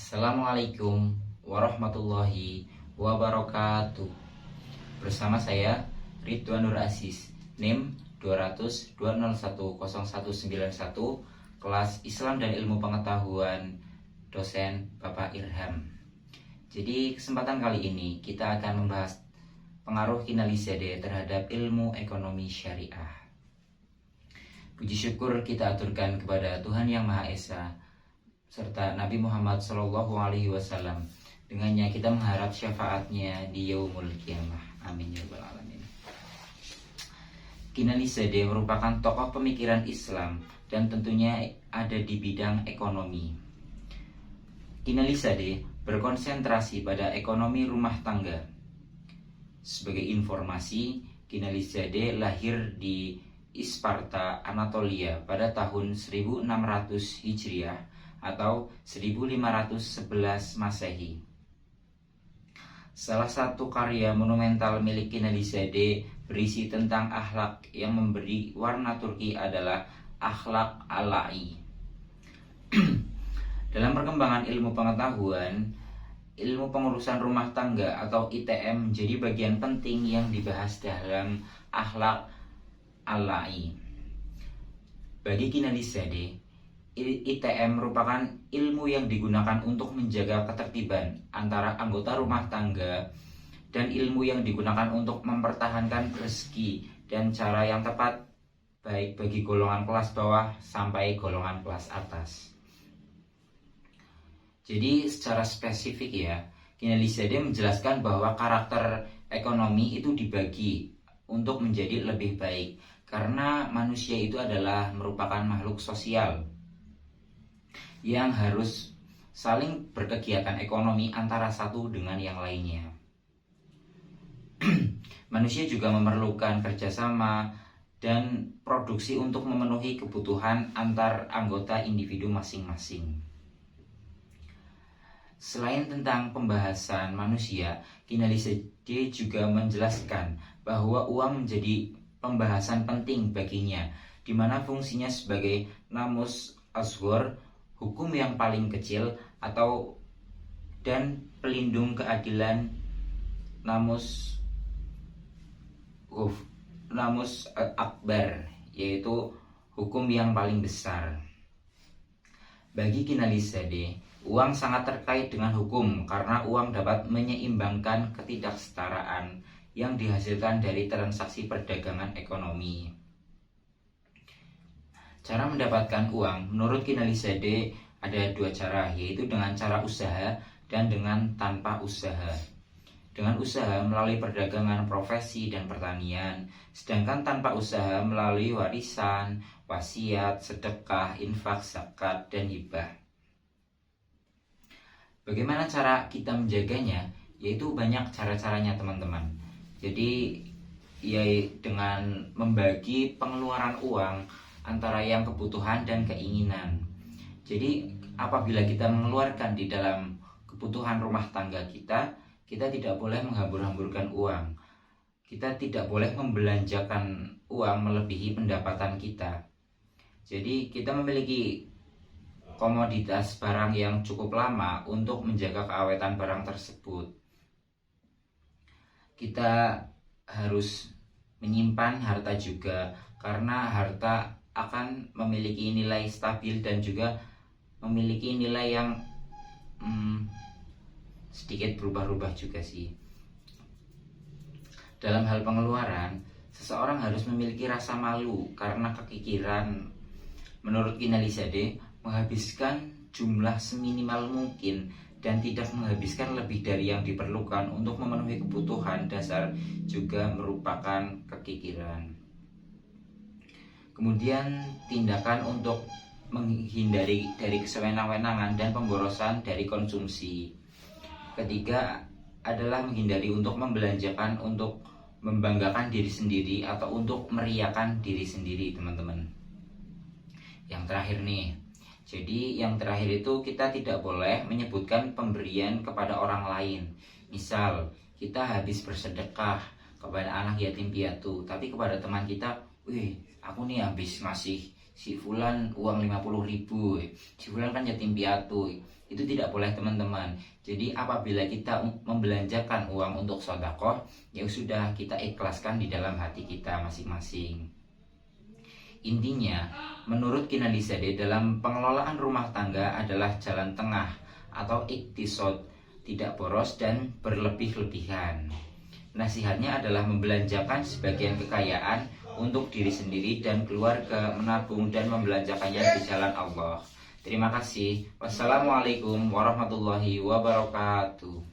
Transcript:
Assalamualaikum warahmatullahi wabarakatuh. Bersama saya Ridwan Nur Aziz, NIM 200201091, kelas Islam dan Ilmu Pengetahuan, dosen Bapak Irham. Jadi kesempatan kali ini kita akan membahas pengaruh kinalizade terhadap ilmu ekonomi syariah. Puji syukur kita aturkan kepada Tuhan Yang Maha Esa serta Nabi Muhammad SAW. Dengannya kita mengharap syafaatnya di yaumul kiamah. Amin ya rabbal alamin. Kinalizade merupakan tokoh pemikiran Islam dan tentunya ada di bidang ekonomi. Kinalizade berkonsentrasi pada ekonomi rumah tangga. Sebagai informasi, Kinalizade lahir di Isparta, Anatolia pada tahun 1600 Hijriah atau 1511 Masehi. Salah satu karya monumental milik Kinalizade berisi tentang akhlak yang memberi warna Turki adalah Akhlak Alai. Dalam perkembangan ilmu pengetahuan, ilmu pengurusan rumah tangga atau ITM menjadi bagian penting yang dibahas dalam Akhlak Alai. Bagi Kinalizade, ITM merupakan ilmu yang digunakan untuk menjaga ketertiban antara anggota rumah tangga dan ilmu yang digunakan untuk mempertahankan rezeki dan cara yang tepat baik bagi golongan kelas bawah sampai golongan kelas atas. Jadi secara spesifik ya, Kinalizade menjelaskan bahwa karakter ekonomi itu dibagi untuk menjadi lebih baik karena manusia itu adalah merupakan makhluk sosial yang harus saling berkegiatan ekonomi antara satu dengan yang lainnya. Manusia juga memerlukan kerjasama dan produksi untuk memenuhi kebutuhan antar anggota individu masing-masing. Selain tentang pembahasan manusia, Kinalizade juga menjelaskan bahwa uang menjadi pembahasan penting baginya, di mana fungsinya sebagai namus asghar, hukum yang paling kecil atau dan pelindung keadilan, namus akbar, yaitu hukum yang paling besar. Bagi Kinalizade, uang sangat terkait dengan hukum karena uang dapat menyeimbangkan ketidaksetaraan yang dihasilkan dari transaksi perdagangan ekonomi. Cara mendapatkan uang menurut Kinalizade ada dua cara, yaitu dengan cara usaha dan dengan tanpa usaha. Dengan usaha melalui perdagangan, profesi, dan pertanian, sedangkan tanpa usaha melalui warisan, wasiat, sedekah, infak, zakat, dan hibah. Bagaimana cara kita menjaganya? Yaitu banyak cara-caranya teman-teman. Jadi ya dengan membagi pengeluaran uang antara yang kebutuhan dan keinginan. Jadi apabila kita mengeluarkan di dalam kebutuhan rumah tangga kita tidak boleh menghambur-hamburkan uang. Kita tidak boleh membelanjakan uang melebihi pendapatan kita. Jadi kita memiliki komoditas barang yang cukup lama untuk menjaga keawetan barang tersebut. Kita harus menyimpan harta juga, karena harta akan memiliki nilai stabil dan juga memiliki nilai yang sedikit berubah-ubah juga sih. Dalam hal pengeluaran, seseorang harus memiliki rasa malu karena kekikiran. Menurut Kinalizade, menghabiskan jumlah seminimal mungkin dan tidak menghabiskan lebih dari yang diperlukan untuk memenuhi kebutuhan dasar juga merupakan kekikiran. Kemudian tindakan untuk menghindari dari kesewenang-wenangan dan pemborosan dari konsumsi. Ketiga adalah menghindari untuk membelanjakan untuk membanggakan diri sendiri atau untuk meriakan diri sendiri, teman-teman. Yang terakhir nih, jadi yang terakhir itu kita tidak boleh menyebutkan pemberian kepada orang lain. Misal kita habis bersedekah kepada anak yatim piatu, tapi kepada teman kita, wih aku nih habis ngasih si fulan uang 50.000, si fulan kan yatim piatu. Itu tidak boleh teman-teman. Jadi apabila kita membelanjakan uang untuk sedekah, ya sudah kita ikhlaskan di dalam hati kita masing-masing. Intinya, menurut Kinalizade dalam pengelolaan rumah tangga adalah jalan tengah atau iktisod, tidak boros dan berlebih-lebihan. Nasihatnya adalah membelanjakan sebagian kekayaan untuk diri sendiri dan keluarga, menabung dan membelanjakannya di jalan Allah. Terima kasih. Wassalamualaikum warahmatullahi wabarakatuh.